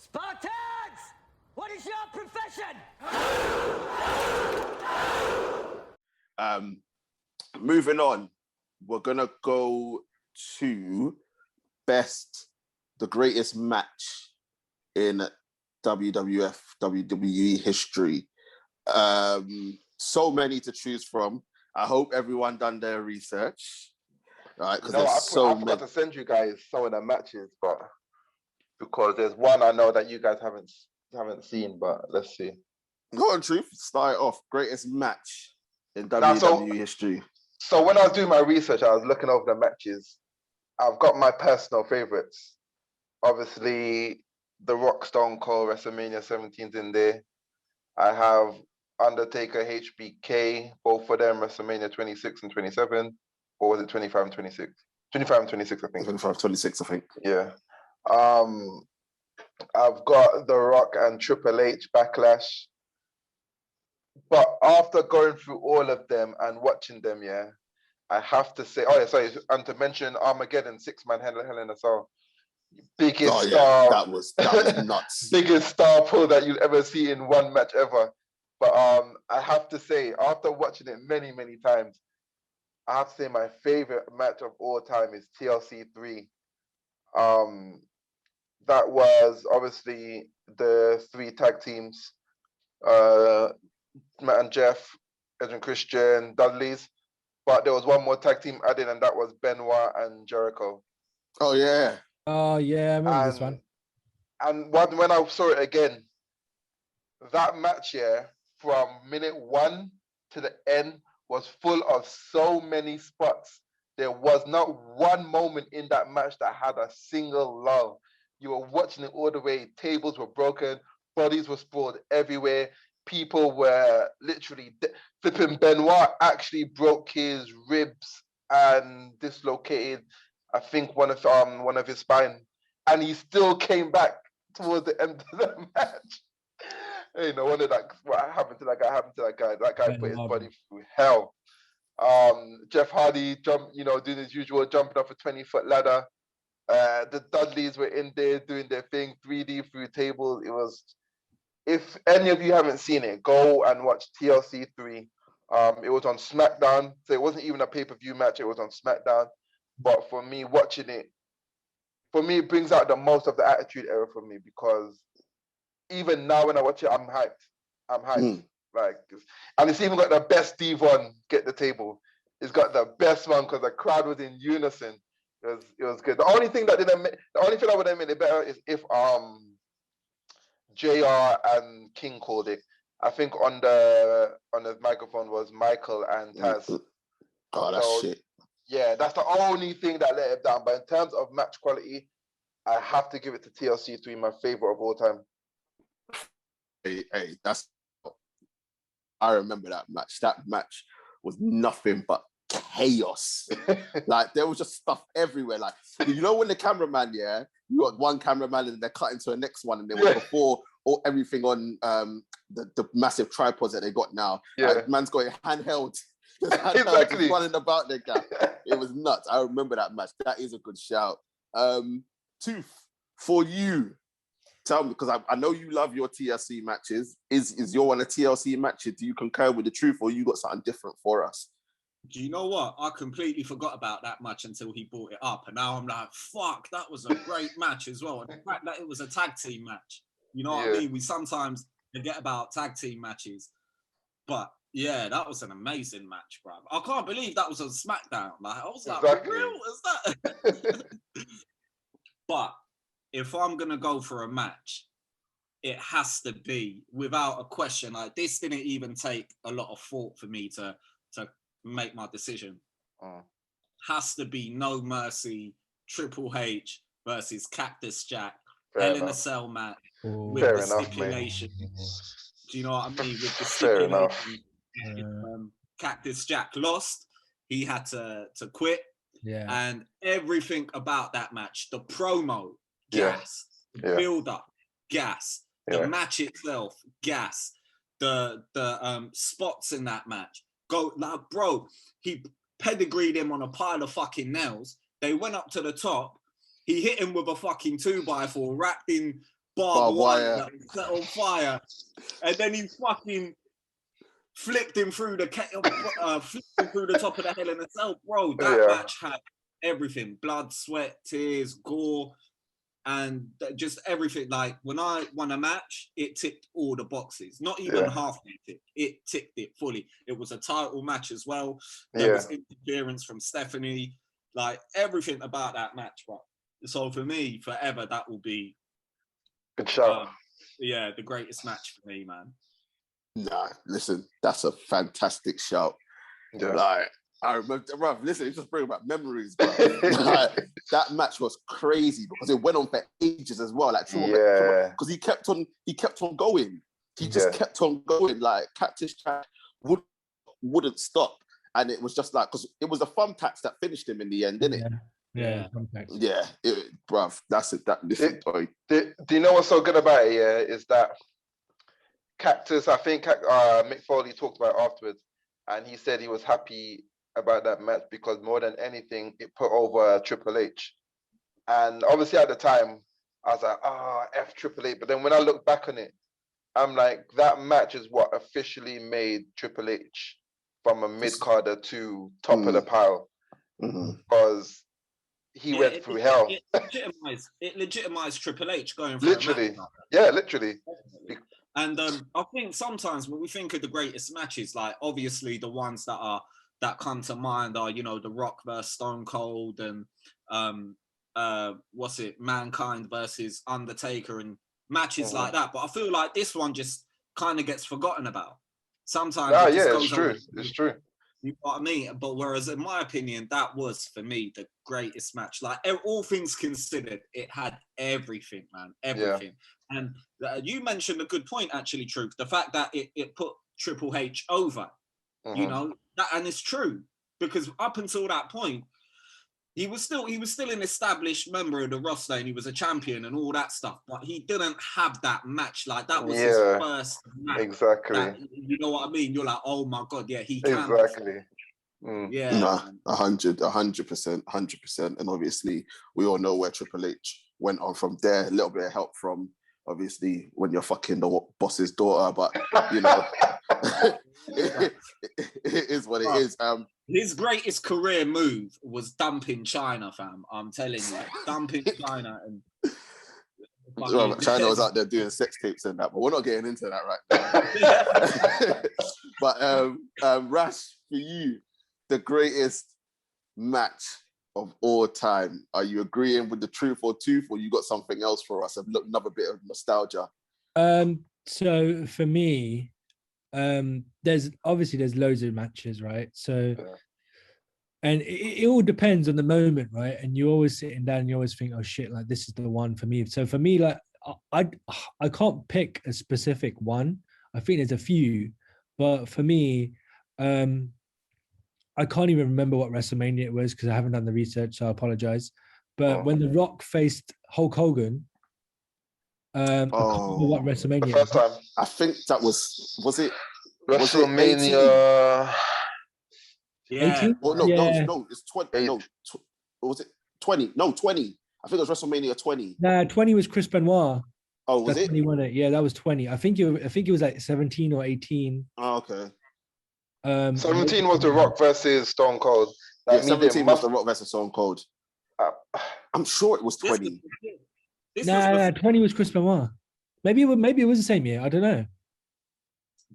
Spartans! What is your profession? Moving on, we're gonna go to the greatest match in WWF, WWE history. So many to choose from. I hope everyone done their research. Right, because I forgot to send you guys some of the matches, but because there's one I know that you guys haven't seen, but let's see. Go on, Truth. Start it off. Greatest match in WWE history. So when I was doing my research, I was looking over the matches. I've got my personal favorites. Obviously, The Rock, Stone Cold, WrestleMania 17's in there. I have Undertaker, HBK, both of them, WrestleMania 26 and 27. Or was it 25 and 26? 25 and 26, I think. 25, 26, I think. Yeah. I've got The Rock and Triple H Backlash. But after going through all of them and watching them, yeah, I have to say, and to mention Armageddon, 6-man Hell in a Cell. Biggest star. That was nuts. Biggest star pull that you'll ever see in one match ever. But I have to say, after watching it many, many times, I have to say my favorite match of all time is TLC 3. That was obviously the 3 tag teams, Matt and Jeff, Edge and Christian, Dudley's. But there was one more tag team added, and that was Benoit and Jericho. Oh, yeah. Oh, yeah, I remember this one. And when I saw it again, that match, yeah, from minute 1 to the end was full of so many spots. There was not one moment in that match that had a single lull. You were watching it all the way. Tables were broken. Bodies were sprawled everywhere. People were literally flipping. Benoit actually broke his ribs and dislocated, I think, one of his spine. And he still came back towards the end of the match. Hey, no wonder what happened to that guy happened to that guy. That guy put his body through hell. Jeff Hardy doing his usual, jumping off a 20-foot ladder. The Dudleys were in there doing their thing, 3D through tables. It was, if any of you haven't seen it, go and watch TLC 3. It was on SmackDown, so it wasn't even a pay-per-view match. It was on SmackDown. But for me, watching it, it brings out the most of the Attitude Era for me, because even now when I watch it, I'm hyped. And it's even got the best Devon get the table. It's got the best one because the crowd was in unison. It was good. The only thing that would have made it better is if JR and King called it. I think on the microphone was Michael and Taz. Oh, that's shit. Yeah, that's the only thing that let it down. But in terms of match quality, I have to give it to TLC 3, my favorite of all time. Hey, I remember that match. That match was nothing but chaos. Like, there was just stuff everywhere. Like, when the cameraman, yeah, you got one cameraman and they're cutting to the next one, and they were before everything on the massive tripods that they got now. Yeah, like, man's got it handheld. Exactly. Just running about the gap. It was nuts. I remember that match. That is a good shout. Tooth, for you, tell me, because I know you love your TLC matches. Is your one a TLC match? Do you concur with the Truth, or you got something different for us? Do you know what? I completely forgot about that match until he brought it up. And now I'm like, fuck, that was a great match as well. And the fact that it was a tag team match. You know what I mean? We sometimes forget about tag team matches. But yeah, that was an amazing match, bro. I can't believe that was on SmackDown. Like, I was like, exactly. For real? Is that? But if I'm going to go for a match, it has to be, without a question, like, this didn't even take a lot of thought for me to make my decision. Has to be No Mercy, Triple H versus Cactus Jack, Hell in a Cell match with the stipulation. Do you know what I mean? With the stipulation, Cactus Jack lost, he had to quit. Yeah. And everything about that match, the promo, gas, the build-up, gas, the match itself, gas, the spots in that match. Go, like, bro, he pedigreed him on a pile of fucking nails. They went up to the top. He hit him with a fucking 2x4 wrapped in barbed wire that was set on fire, and then he fucking flicked him through the top of the Hell in a Cell, bro. That match had everything: blood, sweat, tears, gore, and just everything. Like when I won a match, it ticked all the boxes. Not even half ticked. It ticked it fully. It was a title match as well. There was interference from Stephanie. Like everything about that match, bro. So for me, forever, that will be good shout. The greatest match for me, man. Nah, listen, that's a fantastic shout. Yeah. Like, I remember, bro, listen, it's just bringing back memories, bro. Like, that match was crazy because it went on for ages as well. Like, because he kept on going. He just kept on going. Like, Cactus Jack wouldn't stop, and it was just like, because it was the thumbtacks that finished him in the end, didn't it? Yeah. Bruv, that's it. Listen, do you know what's so good about it? Yeah, is that Cactus, I think Mick Foley talked about it afterwards, and he said he was happy about that match because more than anything, it put over Triple H. And obviously at the time, I was like, F Triple H. But then when I look back on it, I'm like, that match is what officially made Triple H from a mid-carder to top of the pile. Because he went through hell. It legitimized Triple H going for literally. Literally. And I think sometimes when we think of the greatest matches, like obviously the ones that come to mind are, you know, The Rock versus Stone Cold and Mankind versus Undertaker and matches like that. But I feel like this one just kind of gets forgotten about. Sometimes it's true. It's true. You know what I mean? But whereas in my opinion, that was for me the greatest match. Like all things considered, it had everything, man, everything. Yeah. And you mentioned a good point, actually, Truth. The fact that it put Triple H over, you know, and it's true because up until that point, he was still an established member of the roster and he was a champion and all that stuff. But he didn't have that match. Like that was his first match. Exactly. You know what I mean? You're like, oh my God, yeah, he can. Exactly. Yeah. 100%. And obviously, we all know where Triple H went on from there. A little bit of help from, obviously, when you're fucking the boss's daughter, but, you know, it is what it is. His greatest career move was dumping China, fam. I'm telling you, dumping China and. China was out there doing sex tapes and that, but we're not getting into that right now. But Rash, for you, the greatest match of all time. Are you agreeing with the truth or tooth, or you got something else for us? Another bit of nostalgia. So for me, there's loads of matches, right? So, and it all depends on the moment, right? And you're always sitting down and you always think, oh shit, like this is the one for me. So for me, like I can't pick a specific one. I think there's a few, but for me, I can't even remember what WrestleMania it was because I haven't done the research, so I apologize. But when The Rock faced Hulk Hogan, I can't remember what WrestleMania. The first time. I think that was it WrestleMania. Yeah. No, it's 20. No, was it 20? No, 20. I think it was WrestleMania 20. Nah, 20 was Chris Benoit. Oh, was it? 20 won it. Yeah, that was 20. I think it was like 17 or 18. Oh, okay. 17 was The Rock versus Stone Cold. 17 was The Rock versus Stone Cold. I'm sure it was 20. Nah, 20 was Chris Benoit. Maybe it was the same year. I don't know.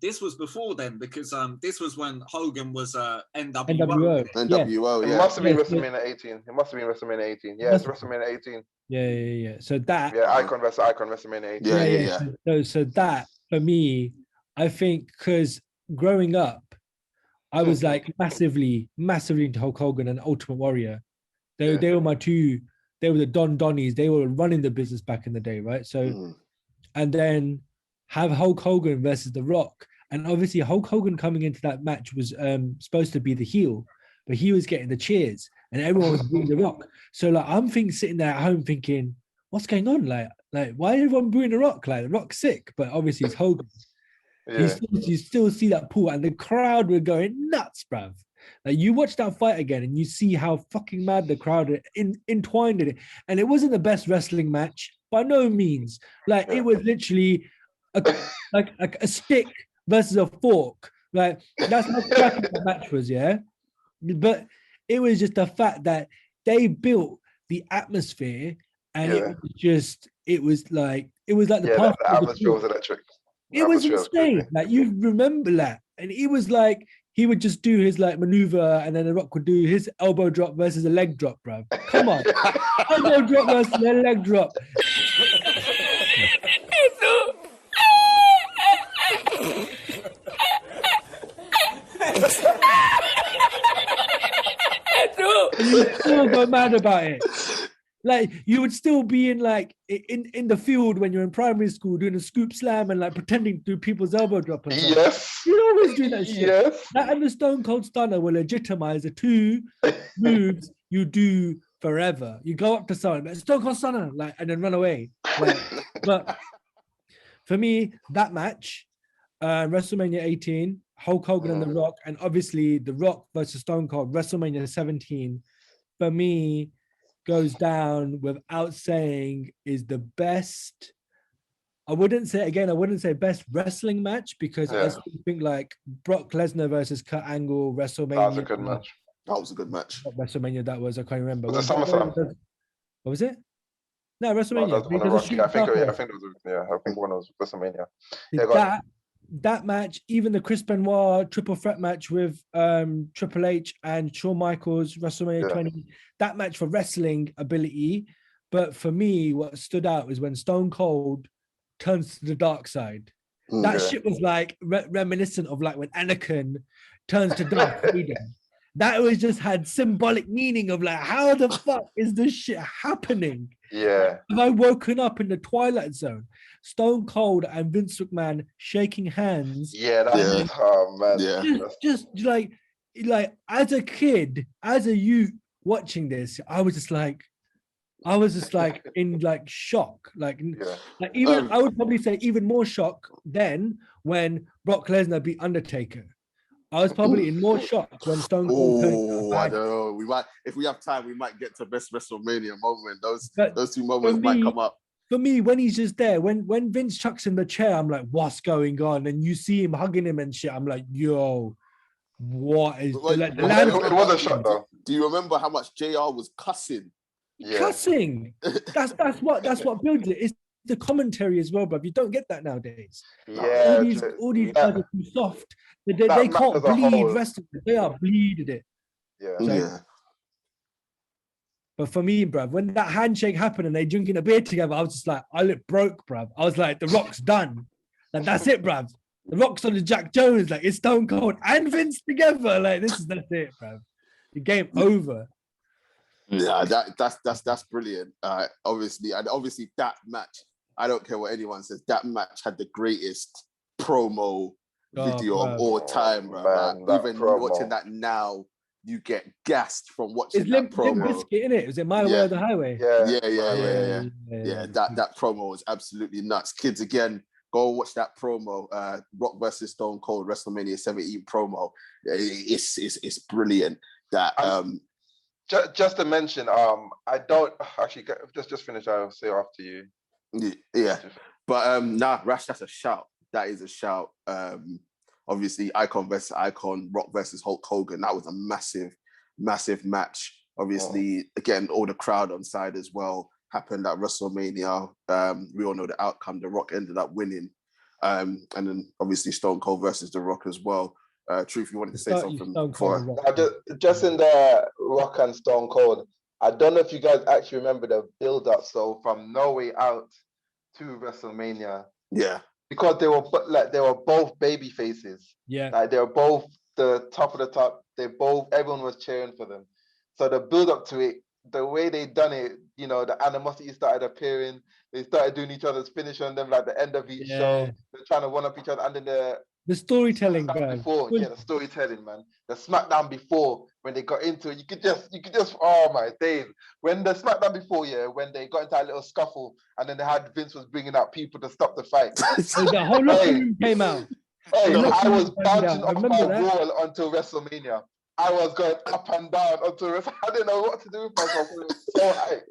This was before then because this was when Hogan was NWO. NWO, yeah. It must have been WrestleMania 18. It must have been WrestleMania 18. Yeah, it's WrestleMania 18. Yeah. So that. Yeah, Icon WrestleMania 18. Yeah. So that for me, I think because growing up, I was like massively into Hulk Hogan and Ultimate Warrior. They were my two. They were the Donnies. They were running the business back in the day, right? So, and then have Hulk Hogan versus The Rock. And obviously Hulk Hogan coming into that match was supposed to be the heel, but he was getting the cheers and everyone was booing The Rock. So like I'm sitting there at home thinking, what's going on? Like why is everyone booing The Rock? Like The Rock's sick, but obviously it's Hogan. Yeah. You still see that pool and the crowd were going nuts, bruv. Like you watch that fight again and you see how fucking mad the crowd are entwined in it. And it wasn't the best wrestling match, By no means. Like it was literally like a stick versus a fork. Like that's how cracking the match was, yeah. But it was just the fact that they built the atmosphere, and it was like the path. The atmosphere was electric. It was insane. Like you remember that, and it was like he would just do his like maneuver, and then The Rock would do his elbow drop versus a leg drop, bro. Come on, elbow drop versus a leg drop. And you would still go mad about it. Like you would still be in like in the field when you're in primary school doing a scoop slam and like pretending to do people's elbow drop. And Yes. You always do that shit. Yes. That and the Stone Cold Stunner will legitimize the two moves you do forever. You go up to someone, like, Stone Cold Stunner, like, and then run away. Like, but for me, that match, WrestleMania 18, Hulk Hogan and The Rock, and obviously The Rock versus Stone Cold, WrestleMania 17, for me, goes down without saying is the best. I wouldn't say best wrestling match, because I still think like Brock Lesnar versus Kurt Angle, WrestleMania. That was a good match. That was a good match. What WrestleMania that was, I can't remember. Was it SummerSlam? What was it? No, WrestleMania. I think one was WrestleMania. That match, even the Chris Benoit triple threat match with Triple H and Shawn Michaels, WrestleMania 20, that match for wrestling ability. But for me, what stood out is when Stone Cold turns to the dark side. That shit was like reminiscent of like when Anakin turns to Darth Vader. That was just had symbolic meaning of like, how the fuck is this shit happening? Yeah. Have I woken up in the Twilight Zone? Stone Cold and Vince McMahon shaking hands. Yeah, oh man. Yeah. Just like as a kid, as a youth watching this, I was just like in like shock. Like even I would probably say even more shock than when Brock Lesnar beat Undertaker. I was probably in more shock when Stone Cold. I don't know. We might, if we have time, we might get to best WrestleMania moment. Those two moments might come up. For me, when he's just there, when Vince chucks in the chair, I'm like, what's going on? And you see him hugging him and shit. I'm like, yo, what is it was a shock though. Do you remember how much JR was cussing? Yeah. Cussing. That's what builds it. It's the commentary as well, bro. You don't get that nowadays. Yeah. All these guys are too soft. They can't bleed wrestling. They are bleeding it. Yeah. But for me, bruv, when that handshake happened and they drinking a beer together, I was just like, I look broke, bruv. I was like, The Rock's done. Like, that's it, bruv. The Rock's on the Jack Jones. Like, it's Stone Cold and Vince together. Like, that's it, bruv. The game over. Yeah, that's brilliant. Obviously that match, I don't care what anyone says, that match had the greatest promo video of all time, bro. Man, even watching that now, you get gassed from watching that promo. Limp Bizkit, innit? Was it My Way or the Highway? Yeah. That promo was absolutely nuts. Kids, again, go and watch that promo. Rock versus Stone Cold WrestleMania 17 promo. It's brilliant. That just to mention, I don't actually just finish. I'll say after you. Yeah, but Rash, that's a shout. That is a shout. Obviously, Icon versus Icon, Rock versus Hulk Hogan. That was a massive match. Obviously, again, all the crowd on side as well happened at WrestleMania. We all know the outcome. The Rock ended up winning. And then obviously Stone Cold versus The Rock as well. Truth, you wanted to say something before? Just in the Rock and Stone Cold, I don't know if you guys actually remember the build-up. So from No Way Out to WrestleMania. Yeah. Because they were both baby faces. Yeah. Like they were both the top of the top. Everyone was cheering for them. So the build up to it, the way they done it, you know, the animosity started appearing. They started doing each other's finish on them, like the end of each show. They're trying to one up each other, and then the storytelling, bro. The storytelling, man. The SmackDown before, when they got into it, you could just, oh my days. When the SmackDown before, when they got into a little scuffle, and then they had Vince was bringing out people to stop the fight. The whole locker room came out. I was bouncing off my wall until WrestleMania. I was going up and down until I didn't know what to do with myself. It was so high.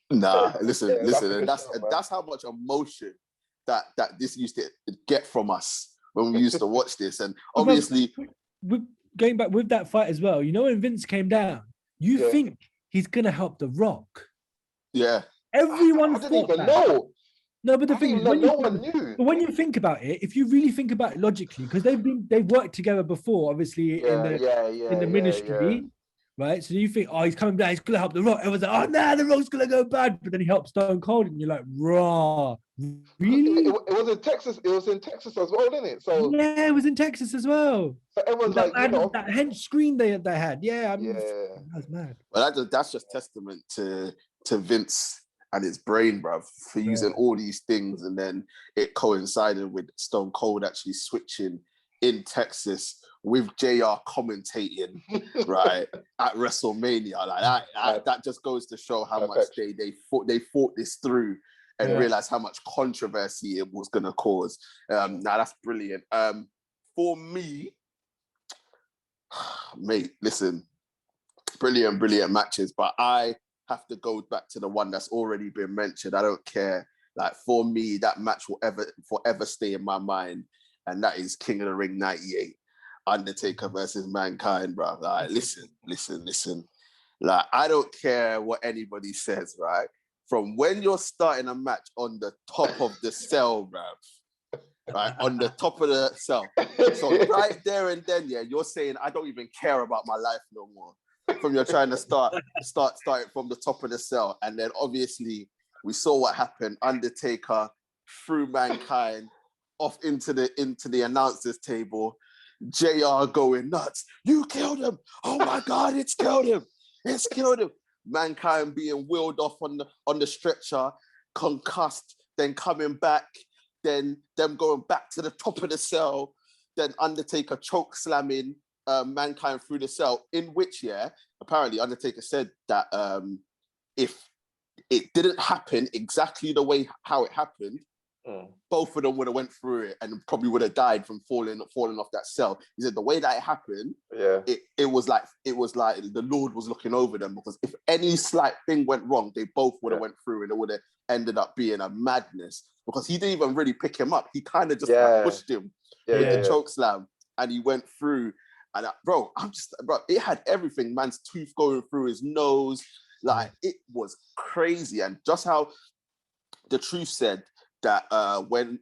Nah, listen, Yeah, that's a and good that's shout, man. that's how much emotion that this used to get from us when we used to watch this. And But bro, obviously, with going back with that fight as well, you know, when Vince came down, you Yeah. think he's gonna help The Rock. yeah, Everyone I didn't thought even that. know. No, but the I thing didn't is, even know. No one knew. but when you think about it, if you really think about it logically, because they've worked together before, obviously in Yeah, the yeah, yeah. ministry, right? So you think, oh, he's coming down, he's gonna help The Rock. Everyone's like, oh nah, The Rock's gonna go bad, but then he helps Stone Cold, and you're like, raw, really? It was in Texas. It was in Texas as well, didn't it? So, Yeah, it was in Texas as well. so everyone's That like, you know, that hench screen they had. Yeah, I mean, yeah. that's mad. but that's just testament to Vince and his brain, bruv, for using Yeah. all these things, and then it coincided with Stone Cold actually switching in Texas with JR commentating right at WrestleMania. Like that just goes to show how much they fought this through and realized how much controversy it was gonna cause. Now that's brilliant. For me, mate, listen, brilliant matches, but I have to go back to the one that's already been mentioned. I don't care. Like, for me, that match will forever stay in my mind, and that is King of the Ring 98, Undertaker versus Mankind, bro. Like, listen. Like, I don't care what anybody says, right? From when you're starting a match on the top of the cell, bruv, right? On the top of the cell. So right there and then, yeah, you're saying, I don't even care about my life no more. From you're trying to start it from the top of the cell. And then obviously we saw what happened. Undertaker threw Mankind off into the announcers table. JR going nuts. You killed him. Oh my God, it's killed him. It's killed him. Mankind being wheeled off on the stretcher, concussed, then coming back, then them going back to the top of the cell, then Undertaker choke slamming Mankind through the cell, in which, yeah, apparently Undertaker said that if it didn't happen exactly the way how it happened, both of them would have went through it and probably would have died from falling off that cell. He said the way that it happened, it was like the Lord was looking over them, because if any slight thing went wrong, they both would have went through, and it would have ended up being a madness, because he didn't even really pick him up. He kind of just pushed him with the choke slam, and he went through. And bro, it had everything. Man's tooth going through his nose, like it was crazy. And just how the truth said that when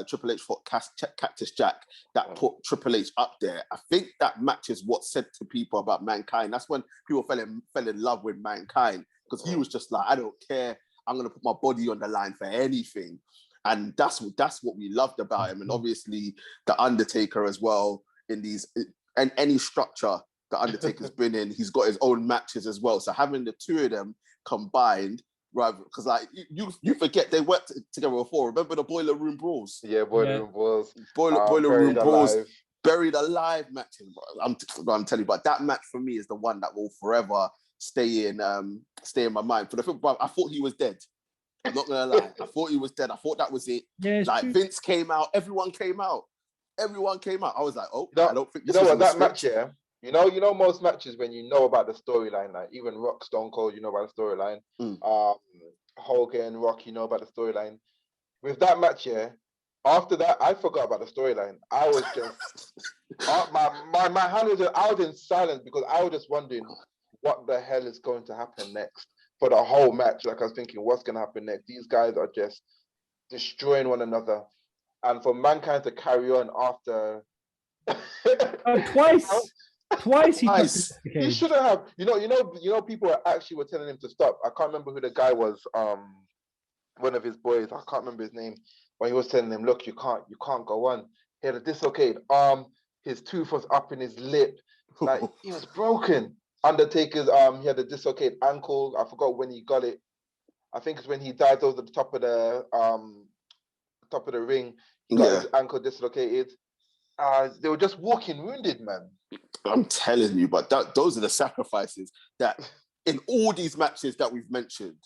Triple H fought Cactus Jack, that put Triple H up there. I think that match is what said to people about Mankind. That's when people fell in love with Mankind, because he was just like, I don't care. I'm gonna put my body on the line for anything. And that's what we loved about him. And obviously the Undertaker as well, in any structure the Undertaker's been in, he's got his own matches as well. So having the two of them combined, right? Because like you forget they worked together before. Remember the Boiler Room Brawls? Yeah, Boiler Room Brawls. Boiler Room Brawls. Buried Alive matches. I'm telling you, but that match for me is the one that will forever stay in my mind. For the film, I thought he was dead. I'm not gonna lie. I thought he was dead. I thought that was it. Yeah, like true. Vince came out, everyone came out. I was like, oh, I don't think you know what that match, yeah. You know most matches when you know about the storyline, like even Rock, Stone Cold, you know about the storyline. Hogan, Rock, you know about the storyline. With that match, yeah, after that, I forgot about the storyline. I was just my hand was I was in silence, because I was just wondering what the hell is going to happen next. For the whole match, like I was thinking, what's going to happen next? These guys are just destroying one another, and for Mankind to carry on after twice he shouldn't have. You know, people were telling him to stop. I can't remember who the guy was. One of his boys, I can't remember his name, but he was telling him, look, you can't go on. He had a dislocated arm. His tooth was up in his lip. Like, he was broken. Undertaker's he had a dislocated ankle. I forgot when he got it. I think it's when he dived over the top of the ring. He got his ankle dislocated. They were just walking wounded, man. I'm telling you, but those are the sacrifices that in all these matches that we've mentioned,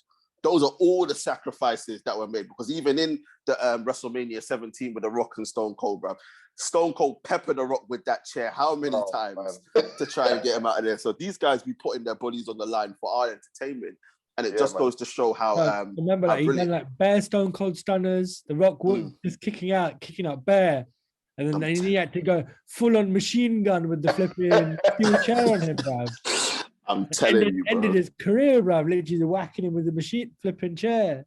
those are all the sacrifices that were made. Because even in the WrestleMania 17 with The Rock and Stone Cold, bro, Stone Cold peppered The Rock with that chair how many times to try and get him out of there. So these guys be putting their bodies on the line for our entertainment. And it just goes to show how remember, like, he done like bare Stone Cold stunners. The Rock was just kicking out bare, and then he had to go full on machine gun with the flipping steel chair on him, bruv. I'm telling you, bro. Ended his career, bruv. Literally whacking him with the machine flipping chair.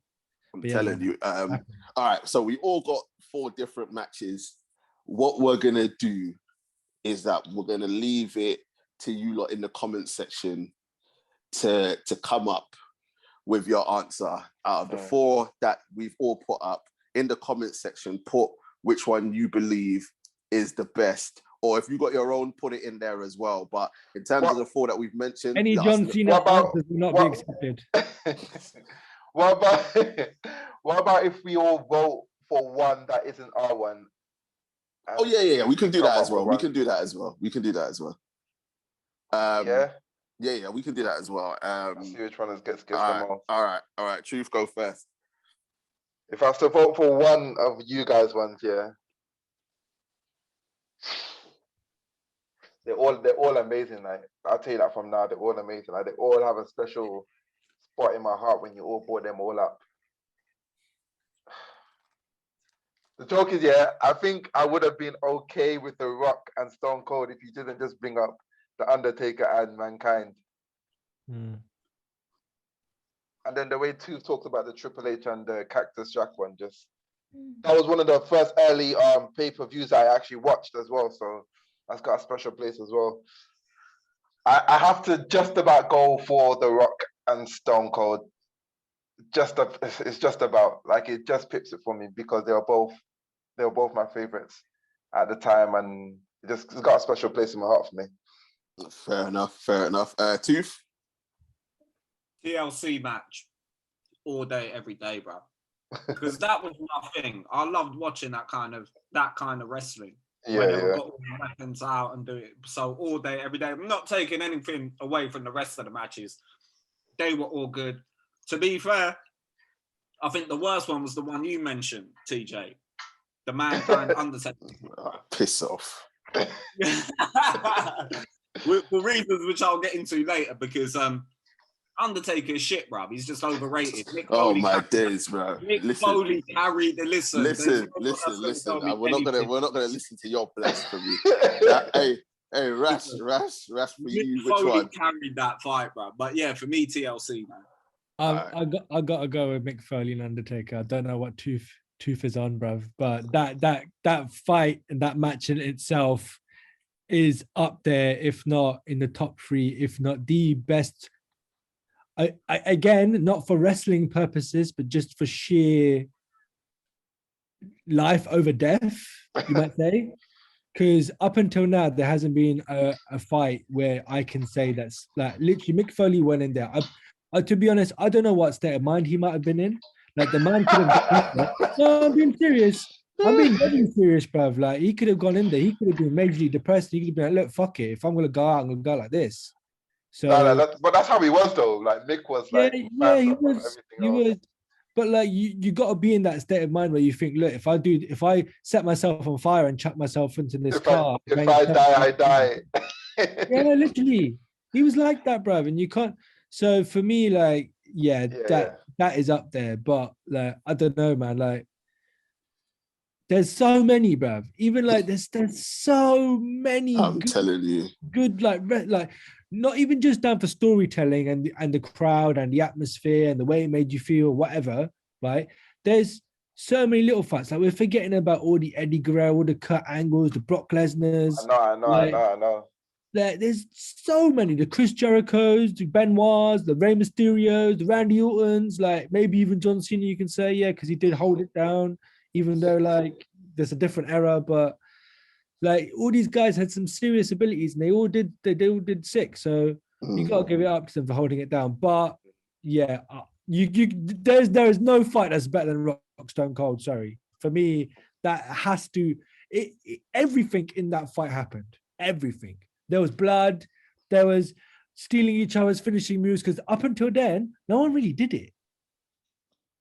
I'm telling you. All right, so we all got 4 different matches. What we're gonna do is that we're gonna leave it to you lot in the comment section to come up with your answer. Out of the 4 that we've all put up in the comment section, put which one you believe is the best, or if you got your own, put it in there as well. But in terms of the 4 that we've mentioned, any John Cena answers will not be accepted. What about if we all vote for one that isn't our one? Oh yeah, we can do that as well. We can do that as well. We can do that as well. Yeah, we can do that as well. Let's see which one gets the most. All right. Truth, go first. If I was to vote for one of you guys' ones, yeah, they're all amazing. Like, I'll tell you that from now, they're all amazing. Like, they all have a special spot in my heart when you all brought them all up. The joke is, yeah, I think I would have been okay with The Rock and Stone Cold if you didn't just bring up The Undertaker and Mankind. And then the way Tooth talked about the Triple H and the Cactus Jack one, that was one of the first early pay-per-views I actually watched as well. So that's got a special place as well. I have to just about go for The Rock and Stone Cold. It's just about, like, it just pips it for me because they were both my favorites at the time, and it's got a special place in my heart for me. Fair enough. Tooth? TLC match all day, every day, bro. Because that was my thing. I loved watching that kind of wrestling. When they got all the weapons out and do it. So all day, every day. I'm not taking anything away from the rest of the matches. They were all good. To be fair, I think the worst one was the one you mentioned, TJ. The Mankind Undertaker. Piss off. For reasons which I'll get into later, because Undertaker is shit, bruv. He's just overrated. My days, bro. Foley carried the listen. We're not gonna listen to your blasphemy. Hey, Rash for you. Which Foley one? Carried that fight, bruv. But yeah, for me, TLC, man. I gotta go with Mick Foley and Undertaker. I don't know what Tooth is on, bruv, but that fight and that match in itself is up there, if not in the top 3, if not the best. I again, not for wrestling purposes, but just for sheer life over death, you might say. Because up until now, there hasn't been a fight where I can say that's like literally Mick Foley went in there. To be honest, I don't know what state of mind he might have been in. Like, the man could have. No, I'm being serious. I'm being very serious, bruv. Like, he could have gone in there. He could have been majorly depressed. He could have been like, look, fuck it. If I'm gonna go out, I'm gonna go like this. So, but that's how he was, though. Like, Mick was like, he was. But like, you got to be in that state of mind where you think, look, if I set myself on fire and chuck myself into this car, if I die, I die. Yeah, literally, he was like that, bruv. And you can't. So for me, like, that is up there. But like, I don't know, man. Like, there's so many, bruv. Even like, there's so many. I'm telling you, good like not even just down for storytelling and the crowd and the atmosphere and the way it made you feel, whatever. Right? There's so many little fights. Like, we're forgetting about all the Eddie Guerrero, all the Kurt Angles, the Brock Lesnar's. I know. There's so many. The Chris Jerichos, the Benoits, the Rey Mysterios, the Randy Ortons, like maybe even John Cena, you can say, yeah, because he did hold it down, even though like there's a different era. But like, all these guys had some serious abilities, and they all did sick. So you got to give it up to them for holding it down. But yeah, there is no fight that's better than Rock Stone Cold. Sorry, for me, that has to. Everything in that fight happened. Everything. There was blood. There was stealing each other's finishing moves, because up until then, no one really did it.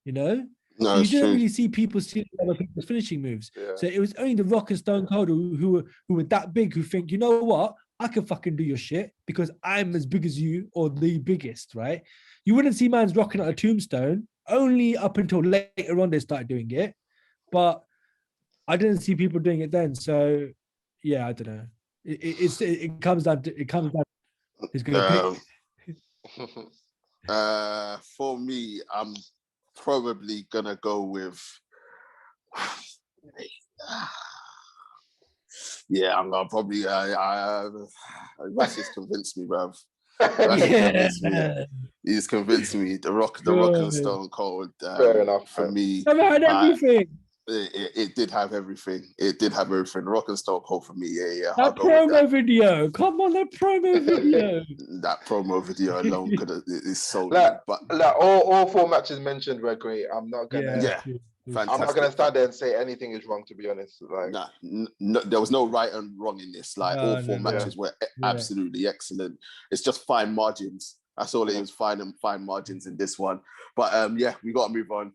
you know. No, So you it's didn't true. really see people stealing other people's finishing moves. Yeah. So it was only The Rock and Stone Cold who were that big, who think, you know what, I can fucking do your shit because I'm as big as you or the biggest, right? You wouldn't see man's rocking out a tombstone. Only up until later on they started doing it, but I didn't see people doing it then. So yeah, I don't know. It comes down to who's gonna Um, pick. for me, I'm probably gonna go with. Yeah, I'm gonna probably. Russ convinced me, bruv. Russ convinced me. Yeah. He's convinced me. The Rock and Good. Stone Cold. Fair enough, For man. me, I've had everything. it did have everything. It did have everything. Rock and Stone Cold for me. Yeah. I'll That go with promo that. video. Come on, that promo video. That promo video alone could have is so Like, good. But all 4 matches mentioned were great. I'm not gonna. yeah, true. I'm not fantastic. gonna stand there and say anything is wrong. To be honest, like Nah, no, there was no right and wrong in this. Like all No, 4 no. matches were Yeah. absolutely excellent. It's just fine margins. That's all it is. Fine margins in this one. But yeah, we got to move on.